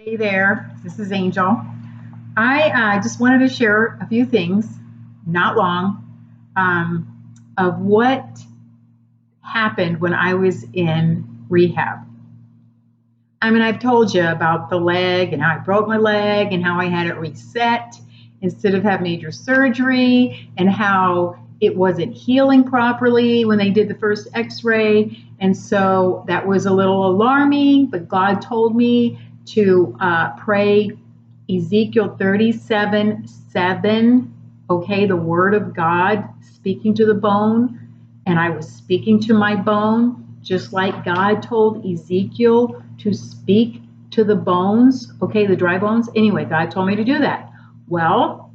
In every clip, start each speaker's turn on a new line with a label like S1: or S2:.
S1: Hey there, this is Angel. I just wanted to share a few things, not long, of what happened when I was in rehab. I mean, I've told you about the leg and how I broke my leg and how I had it reset instead of have major surgery and how it wasn't healing properly when they did the first x-ray. And so that was a little alarming, but God told me to pray Ezekiel 37:7, okay, the word of God speaking to the bone. And I was speaking to my bone, just like God told Ezekiel to speak to the bones, okay, the dry bones. Anyway, God told me to do that. Well,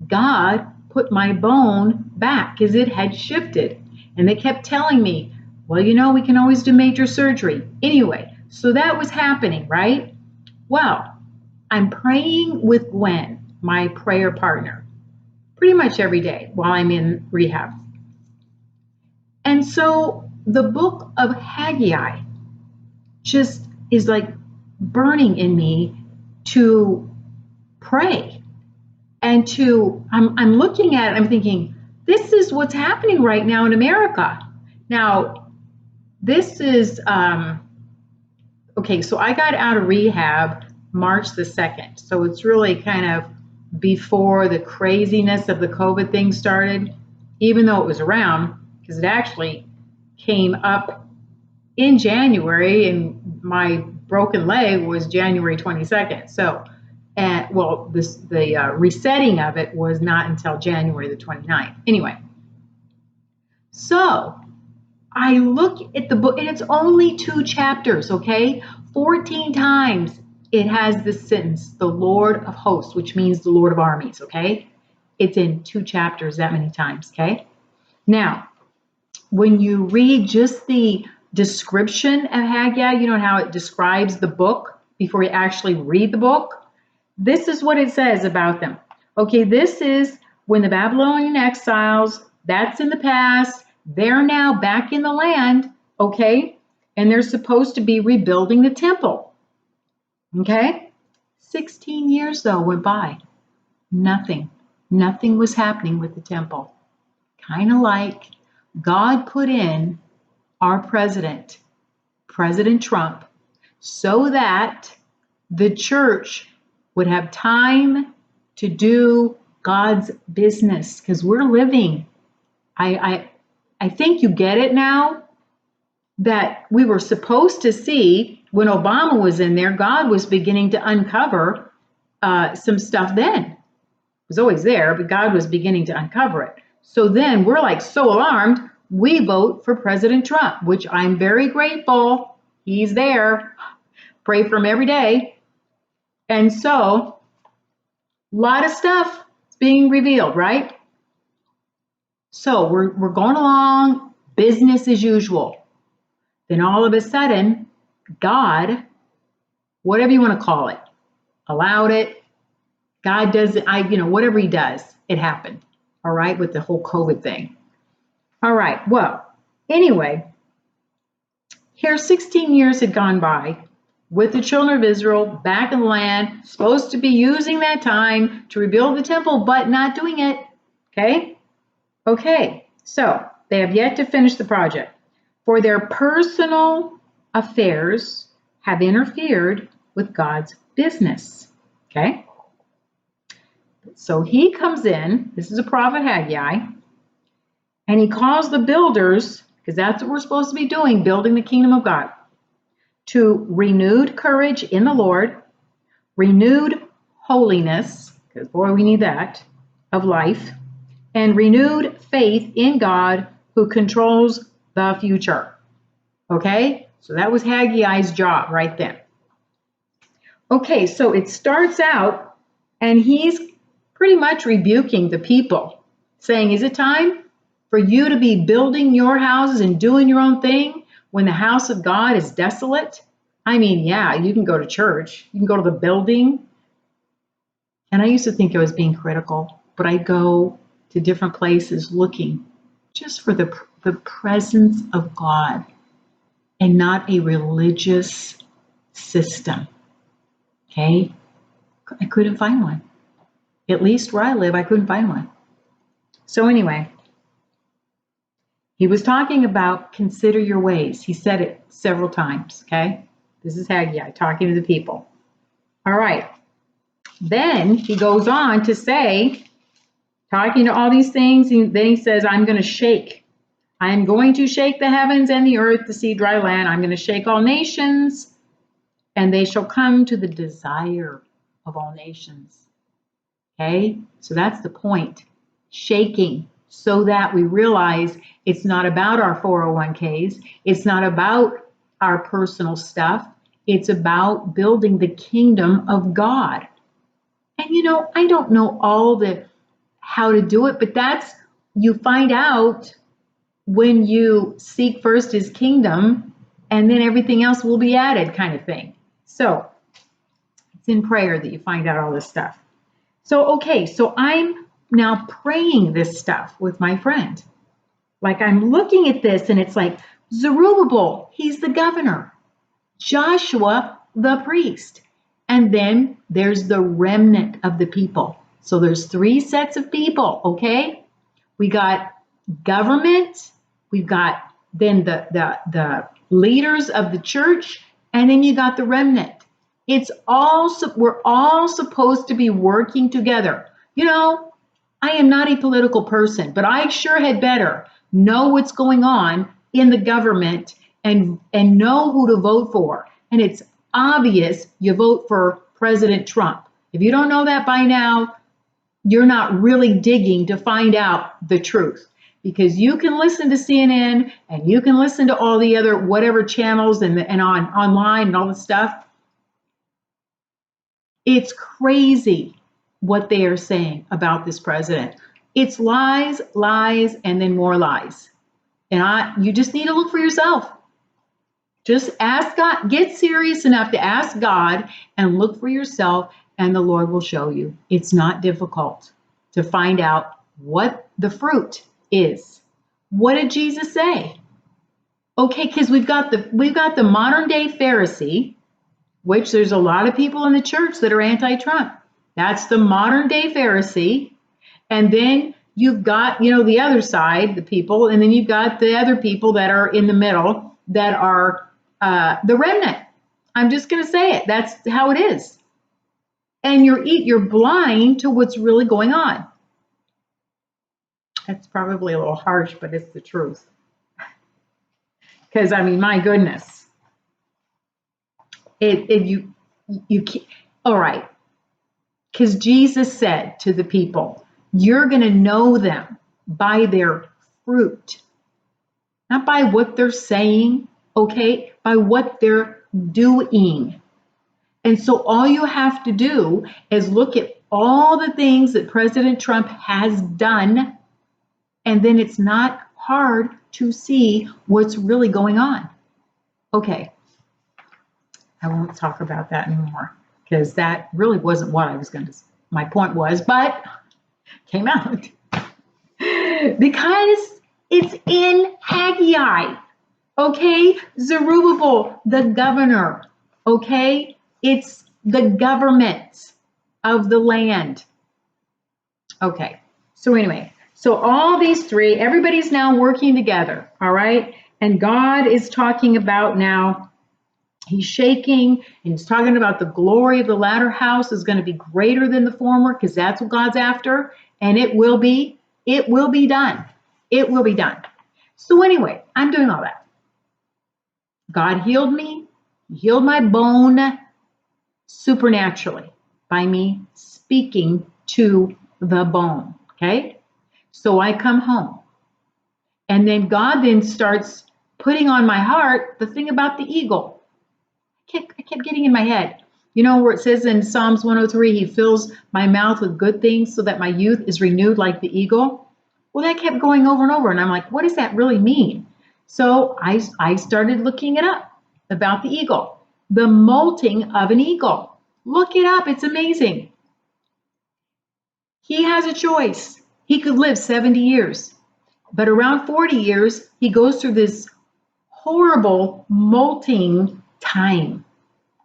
S1: God put my bone back because it had shifted. And they kept telling me, well, we can always do major surgery. Anyway, so that was happening, right? Well, I'm praying with Gwen, my prayer partner, pretty much every day while I'm in rehab. And so the book of Haggai just is like burning in me to pray and I'm looking at it, I'm thinking, this is what's happening right now in America. Now, this is, okay, so I got out of rehab March the 2nd. So it's really kind of before the craziness of the COVID thing started, even though it was around, because it actually came up in January and my broken leg was January 22nd. So, the resetting of it was not until January the 29th. Anyway, so I look at the book and it's only 2 chapters, okay? 14 times it has this sentence, the Lord of hosts, which means the Lord of armies, okay? It's in 2 chapters that many times, okay? Now, when you read just the description of Haggai, you know how it describes the book before you actually read the book? This is what it says about them. Okay, this is when the Babylonian exiles, that's in the past, they're now back in the land, okay? And they're supposed to be rebuilding the temple, okay? 16 years, though, went by. Nothing was happening with the temple. Kind of like God put in our president, President Trump, so that the church would have time to do God's business, because we're living. I think you get it now that we were supposed to see when Obama was in there, God was beginning to uncover some stuff then. It was always there, but God was beginning to uncover it. So then we're like so alarmed, we vote for President Trump, which I'm very grateful. He's there. Pray for him every day. And so a lot of stuff is being revealed, right? So we're going along, business as usual. Then all of a sudden, God, whatever you want to call it, allowed it. God does it, whatever he does, it happened. All right, with the whole COVID thing. All right, well, anyway, here 16 years had gone by with the children of Israel back in the land, supposed to be using that time to rebuild the temple, but not doing it. Okay, so they have yet to finish the project. For their personal affairs have interfered with God's business. Okay? So he comes in, this is a prophet Haggai, and he calls the builders, because that's what we're supposed to be doing, building the kingdom of God, to renewed courage in the Lord, renewed holiness, because boy, we need that, of life, and renewed faith in God who controls the future. Okay? So that was Haggai's job right then. Okay, so it starts out, and he's pretty much rebuking the people, saying, is it time for you to be building your houses and doing your own thing when the house of God is desolate? I mean, yeah, you can go to church, you can go to the building. And I used to think I was being critical, but I go to different places looking just for the presence of God and not a religious system. Okay? I couldn't find one. At least where I live, I couldn't find one. So anyway, he was talking about consider your ways. He said it several times, okay? This is Haggai talking to the people. All right. Then he goes on to say, talking to all these things, then he says, I'm going to shake. I am going to shake the heavens and the earth, the sea, dry land. I'm going to shake all nations, and they shall come to the desire of all nations. Okay? So that's the point. Shaking, so that we realize it's not about our 401ks. It's not about our personal stuff. It's about building the kingdom of God. And I don't know all the how to do it, but that's, you find out when you seek first his kingdom, and then everything else will be added, kind of thing. So it's in prayer that you find out all this stuff. So, okay, so I'm now praying this stuff with my friend. Like, I'm looking at this and it's like, Zerubbabel, he's the governor. Joshua, the priest. And then there's the remnant of the people. So there's 3 sets of people, okay? We got government, we've got then the leaders of the church, and then you got the remnant. We're all supposed to be working together. I am not a political person, but I sure had better know what's going on in the government and know who to vote for. And it's obvious you vote for President Trump. If you don't know that by now, you're not really digging to find out the truth, because you can listen to CNN and you can listen to all the other whatever channels and online and all this stuff. It's crazy what they are saying about this president. It's lies, lies, and then more lies. And you just need to look for yourself. Just ask God, get serious enough to ask God and look for yourself, and the Lord will show you. It's not difficult to find out what the fruit is. What did Jesus say? Okay, because we've got the modern day Pharisee, which there's a lot of people in the church that are anti-Trump. That's the modern day Pharisee. And then you've got, the other side, the people, and then you've got the other people that are in the middle that are the remnant. I'm just going to say it. That's how it is. And you're blind to what's really going on. That's probably a little harsh, but it's the truth. Because my goodness, you can't. All right. Because Jesus said to the people, you're going to know them by their fruit, not by what they're saying, okay, by what they're doing. And so all you have to do is look at all the things that President Trump has done, and then it's not hard to see what's really going on. Okay, I won't talk about that anymore, because that really wasn't what I was going to say. My point was, but came out. Because it's in Haggai. Okay, Zerubbabel, the governor. Okay, it's the government of the land. Okay, so anyway, so all these 3, everybody's now working together, all right? And God is talking about now, he's shaking, and he's talking about the glory of the latter house is going to be greater than the former, because that's what God's after, and it will be done. It will be done. So anyway, I'm doing all that. God healed me. He healed my bone supernaturally by me speaking to the bone. Okay? So I come home. And then God then starts putting on my heart the thing about the eagle. I kept getting in my head. Where it says in Psalms 103, he fills my mouth with good things so that my youth is renewed like the eagle. Well, that kept going over and over. And I'm like, what does that really mean? So I started looking it up about the eagle, the molting of an eagle. Look it up. It's amazing. He has a choice. He could live 70 years, but around 40 years, he goes through this horrible molting time.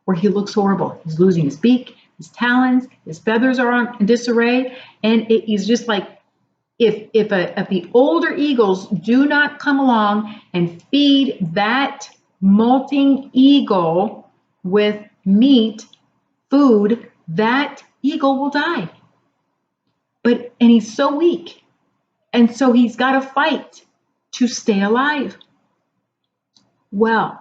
S1: where he looks horrible. He's losing his beak, his talons, his feathers are in disarray, and he's just like, if the older eagles do not come along and feed that molting eagle with meat, food, that eagle will die. And he's so weak. And so he's got to fight to stay alive. Well,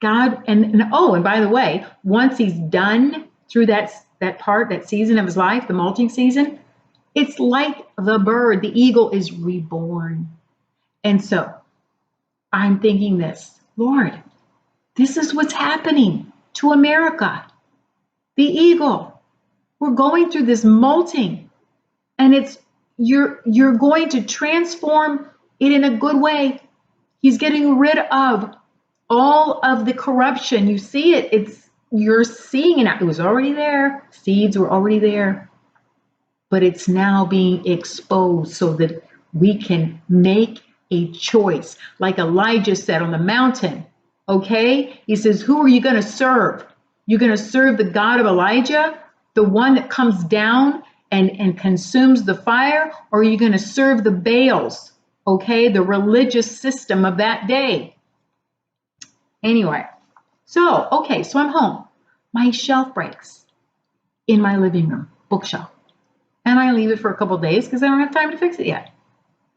S1: God, and by the way, once he's done through that season of his life, the molting season, it's like the bird, the eagle is reborn. And so I'm thinking this, Lord, this is what's happening to America. The eagle, we're going through this molting, and you're going to transform it in a good way. He's getting rid of all of the corruption. You see it. You're seeing it. It was already there. Seeds were already there. But it's now being exposed so that we can make a choice. Like Elijah said on the mountain, okay? He says, who are you going to serve? You're going to serve the God of Elijah, the one that comes down and consumes the fire, or are you going to serve the Baals, okay? The religious system of that day. Anyway, so I'm home. My shelf breaks in my living room, bookshelf. And I leave it for a couple of days because I don't have time to fix it yet.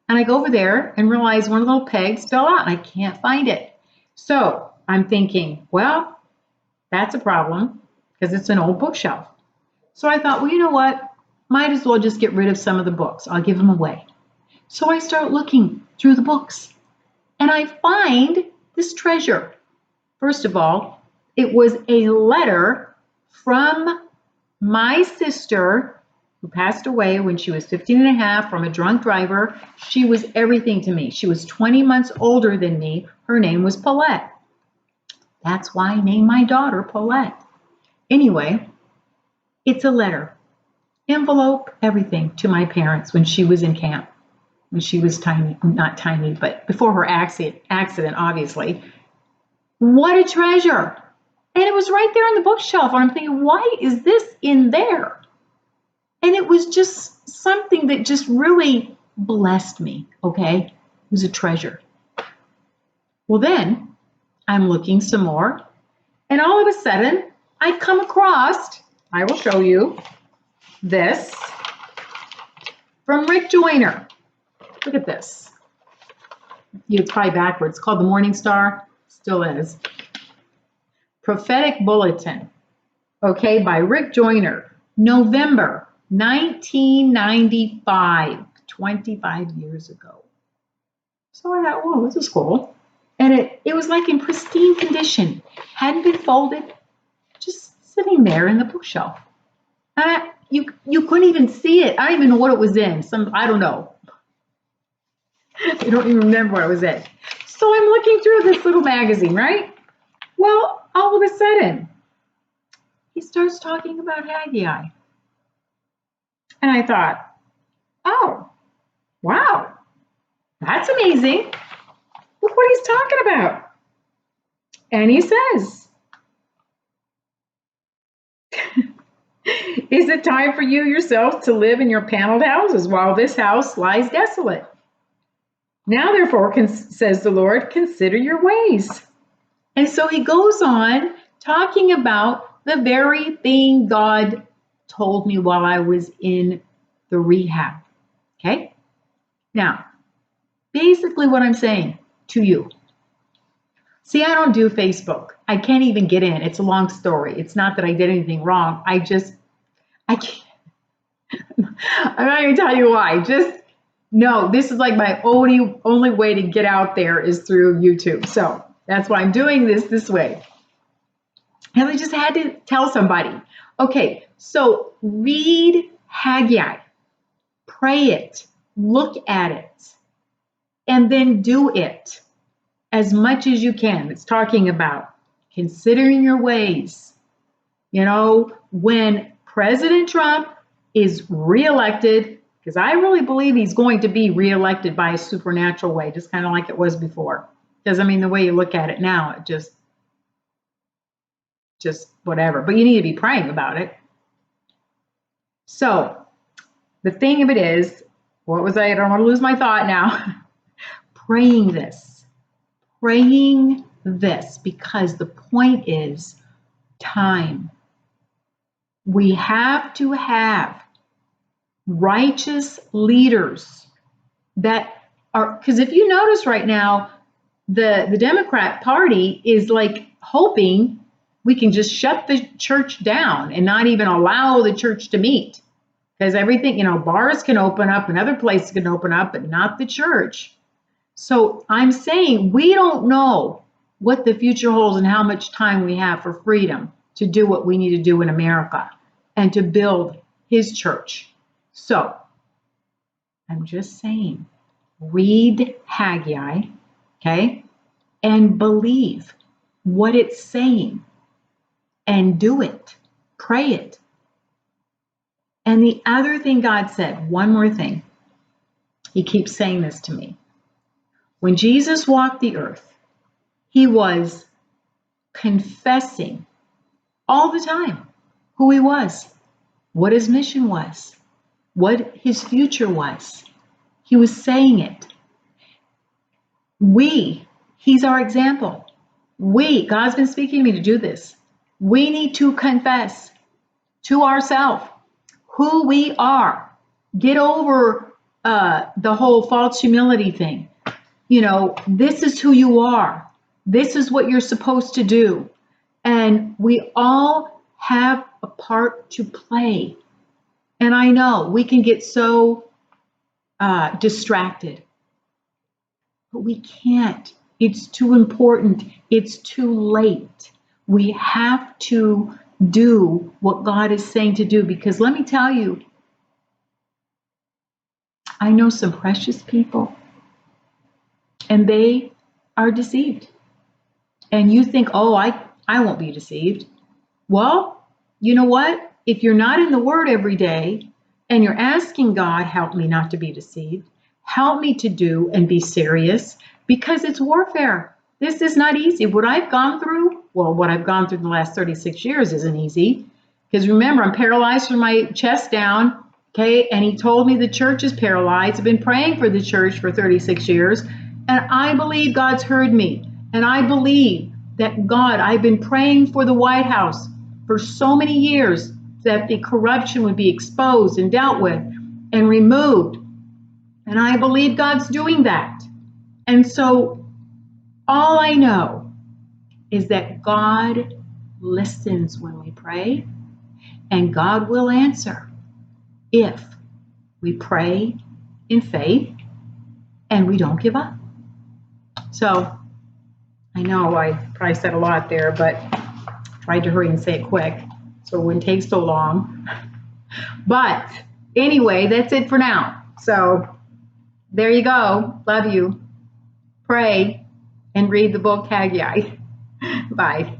S1: And I go over there and realize one of the little pegs fell out and I can't find it. So I'm thinking, well, that's a problem because it's an old bookshelf. So I thought, well, you know what? Might as well just get rid of some of the books. I'll give them away. So I start looking through the books and I find this treasure. First of all, it was a letter from my sister who passed away when she was 15 and a half from a drunk driver. She was everything to me. She was 20 months older than me. Her name was Paulette. That's why I named my daughter Paulette. Anyway, it's a letter, envelope, everything to my parents when she was in camp, when she was tiny, not tiny, but before her accident, obviously. What a treasure. And it was right there on the bookshelf. And I'm thinking, why is this in there? And it was just something that just really blessed me, okay? It was a treasure. Well, then I'm looking some more, and all of a sudden I come across, I will show you, this from Rick Joyner. Look at this. It's probably backwards. It's called the Morning Star. Still is. Prophetic Bulletin, okay, by Rick Joyner, November 1995, 25 years ago. So I thought, oh, this is cool. And it was like in pristine condition, hadn't been folded, just sitting there in the bookshelf. And you couldn't even see it. I don't even know what it was in. I don't know. I don't even remember what it was in. So I'm looking through this little magazine, right? Well, all of a sudden, he starts talking about Haggai. And I thought, oh, wow, that's amazing. Look what he's talking about. And he says, is it time for you yourselves to live in your paneled houses while this house lies desolate? Now, therefore, says the Lord, consider your ways. And so he goes on talking about the very thing God told me while I was in the rehab. Okay? Now, basically what I'm saying to you. See, I don't do Facebook. I can't even get in. It's a long story. It's not that I did anything wrong. I can't. I'm not going to tell you why. No, this is like my only way to get out there is through YouTube. So that's why I'm doing this way. And I just had to tell somebody. Okay, so read Haggai, pray it, look at it, and then do it as much as you can. It's talking about considering your ways. You know, when President Trump is reelected, because I really believe he's going to be reelected by a supernatural way, just kind of like it was before. Because, I mean, the way you look at it now, it just just whatever. But you need to be praying about it. So the thing of it is, what was I don't want to lose my thought now. Praying this, because the point is time. We have to have righteous leaders that are, because if you notice right now, the Democrat Party is like hoping we can just shut the church down and not even allow the church to meet. Because everything, bars can open up and other places can open up, but not the church. So I'm saying we don't know what the future holds and how much time we have for freedom to do what we need to do in America and to build his church. So I'm just saying, read Haggai, okay, and believe what it's saying and do it. Pray it. And the other thing God said, one more thing. He keeps saying this to me. When Jesus walked the earth, he was confessing all the time who he was, what his mission was, what his future was. He was saying it. He's our example. God's been speaking to me to do this. We need to confess to ourselves who we are. Get over the whole false humility thing. This is who you are. This is what you're supposed to do. And we all have a part to play. And I know we can get so distracted, but we can't. It's too important. It's too late. We have to do what God is saying to do, because let me tell you, I know some precious people and they are deceived. And you think, oh, I won't be deceived. Well, you know what? If you're not in the Word every day and you're asking God, help me not to be deceived, help me to do and be serious, because it's warfare. This is not easy. What I've gone through the last 36 years isn't easy. Because remember, I'm paralyzed from my chest down, okay? And he told me the church is paralyzed. I've been praying for the church for 36 years, and I believe God's heard me. And I believe that I've been praying for the White House for so many years that the corruption would be exposed and dealt with and removed. And I believe God's doing that. And so all I know is that God listens when we pray, and God will answer if we pray in faith and we don't give up. So I know I probably said a lot there, but tried to hurry and say it quick so it wouldn't take so long. But anyway, that's it for now. So there you go. Love you. Pray and read the book Haggai. Bye.